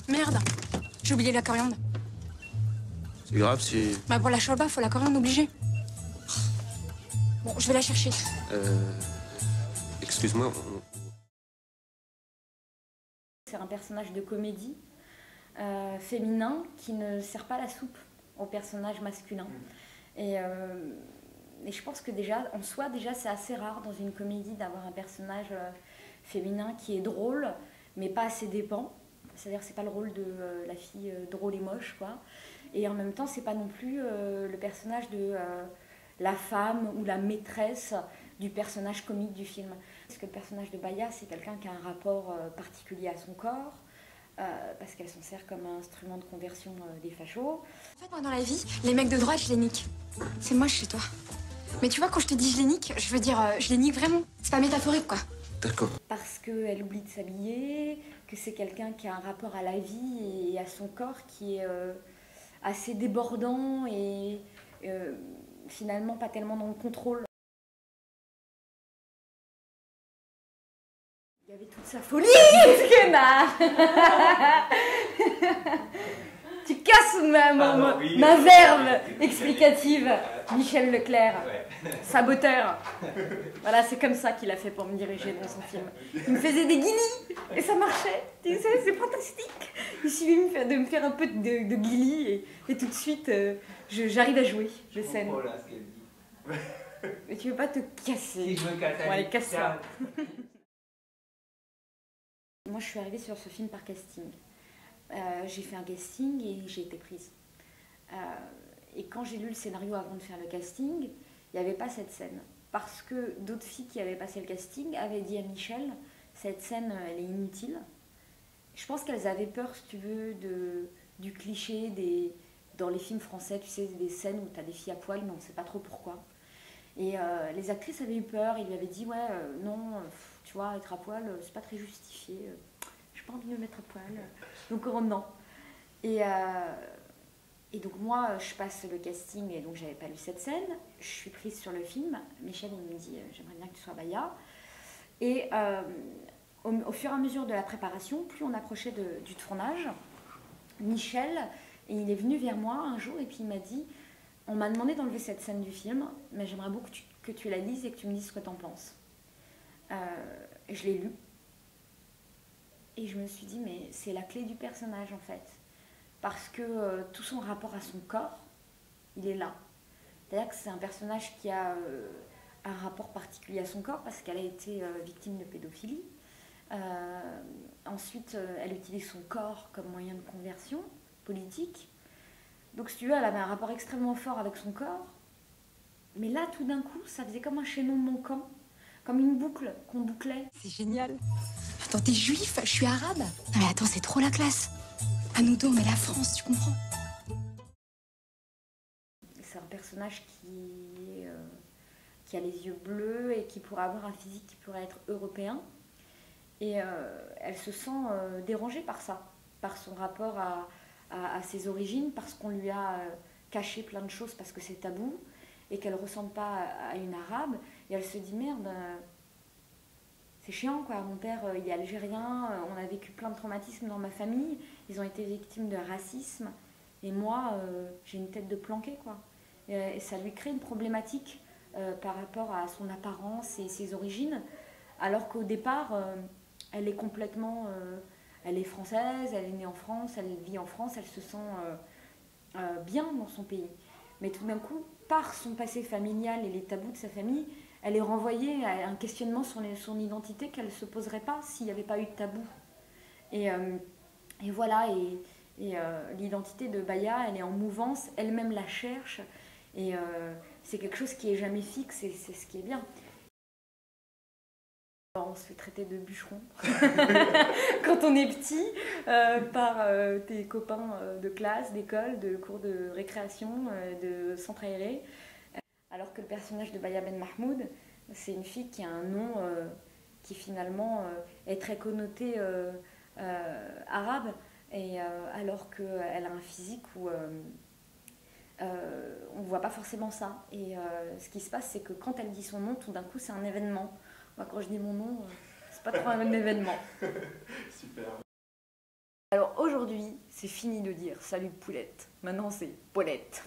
Merde, j'ai oublié la coriandre. C'est grave si... Bah pour la shorba, faut la coriandre obligée. Bon, je vais la chercher. Excuse-moi. C'est un personnage de comédie féminin qui ne sert pas la soupe au personnage masculin. Et je pense que déjà, en soi, c'est assez rare dans une comédie d'avoir un personnage féminin qui est drôle, mais pas assez dépend. C'est-à-dire, c'est pas le rôle de la fille drôle et moche, quoi. Et en même temps, c'est pas non plus le personnage de la femme ou la maîtresse du personnage comique du film. Parce que le personnage de Baya, c'est quelqu'un qui a un rapport particulier à son corps, parce qu'elle s'en sert comme un instrument de conversion des fachos. En fait, moi, dans la vie, les mecs de droite, je les nique. C'est moche chez toi. Mais tu vois, quand je te dis je les nique, je veux dire, je les nique vraiment. C'est pas métaphorique, quoi. D'accord. Parce qu'elle oublie de s'habiller, que c'est quelqu'un qui a un rapport à la vie et à son corps qui est assez débordant et finalement pas tellement dans le contrôle. Il y avait toute sa folie, ce connard. Tu casses ma verve explicative, Michel Leclerc, saboteur. Voilà, c'est comme ça qu'il a fait pour me diriger dans son film. Il me faisait des guillis et ça marchait. Tu sais, c'est fantastique. Il suffit de me faire un peu de guillis et tout de suite, j'arrive à jouer, je scène. Oh là, ce qu'elle dit. Mais tu veux pas te casser? Si je me casse, allez, casse-toi. Moi, je suis arrivée sur ce film par casting. J'ai fait un casting et j'ai été prise. Et quand j'ai lu le scénario avant de faire le casting, il n'y avait pas cette scène. Parce que d'autres filles qui avaient passé le casting avaient dit à Michel, cette scène, elle est inutile. Je pense qu'elles avaient peur, si tu veux, du cliché dans les films français, tu sais, des scènes où tu as des filles à poil, mais on ne sait pas trop pourquoi. Et les actrices avaient eu peur, ils lui avaient dit, ouais, non, tu vois, être à poil, c'est pas très justifié. J'ai pas envie de me mettre à poil. Donc, non. Et donc, moi, je passe le casting et donc, j'avais pas lu cette scène. Je suis prise sur le film. Michel, il me dit, j'aimerais bien que tu sois Baya. Et au fur et à mesure de la préparation, plus on approchait du tournage, Michel, il est venu vers moi un jour et puis il m'a dit, on m'a demandé d'enlever cette scène du film, mais j'aimerais beaucoup que tu la lises et que tu me dises ce que tu en penses. Je l'ai lu. Et je me suis dit, mais c'est la clé du personnage en fait. Parce que tout son rapport à son corps, il est là. C'est-à-dire que c'est un personnage qui a un rapport particulier à son corps parce qu'elle a été victime de pédophilie. Ensuite, elle utilise son corps comme moyen de conversion politique. Donc si tu veux, elle avait un rapport extrêmement fort avec son corps. Mais là, tout d'un coup, ça faisait comme un chaînon manquant. Comme une boucle qu'on bouclait. C'est génial. Attends, t'es juif, je suis arabe. Non mais attends, c'est trop la classe. À nous deux, on met la France, tu comprends? C'est un personnage qui a les yeux bleus et qui pourrait avoir un physique qui pourrait être européen. Et elle se sent dérangée par ça, par son rapport à ses origines, parce qu'on lui a caché plein de choses parce que c'est tabou et qu'elle ne ressemble pas à une arabe. Et elle se dit merde, c'est chiant quoi, mon père il est algérien, on a vécu plein de traumatismes dans ma famille, ils ont été victimes de racisme et moi j'ai une tête de planqué quoi. Et ça lui crée une problématique par rapport à son apparence et ses origines, alors qu'au départ elle est complètement, elle est française, elle est née en France, elle vit en France, elle se sent bien dans son pays. Mais tout d'un coup, par son passé familial et les tabous de sa famille, elle est renvoyée à un questionnement sur son identité qu'elle ne se poserait pas s'il n'y avait pas eu de tabou. Et voilà, et l'identité de Baya, elle est en mouvance, elle-même la cherche, et c'est quelque chose qui n'est jamais fixe, et c'est ce qui est bien. On se fait traiter de bûcheron quand on est petit par tes copains de classe, d'école, de cours de récréation, de centre aéré. Alors que le personnage de Baya Ben Mahmoud, c'est une fille qui a un nom qui finalement est très connoté arabe, et alors qu'elle a un physique où on ne voit pas forcément ça. Et ce qui se passe, c'est que quand elle dit son nom, tout d'un coup, c'est un événement. Moi, quand je dis mon nom, c'est pas trop un événement. Super. Alors aujourd'hui, aujourd'hui, c'est fini de dire salut Poulette. Maintenant, c'est Paulette.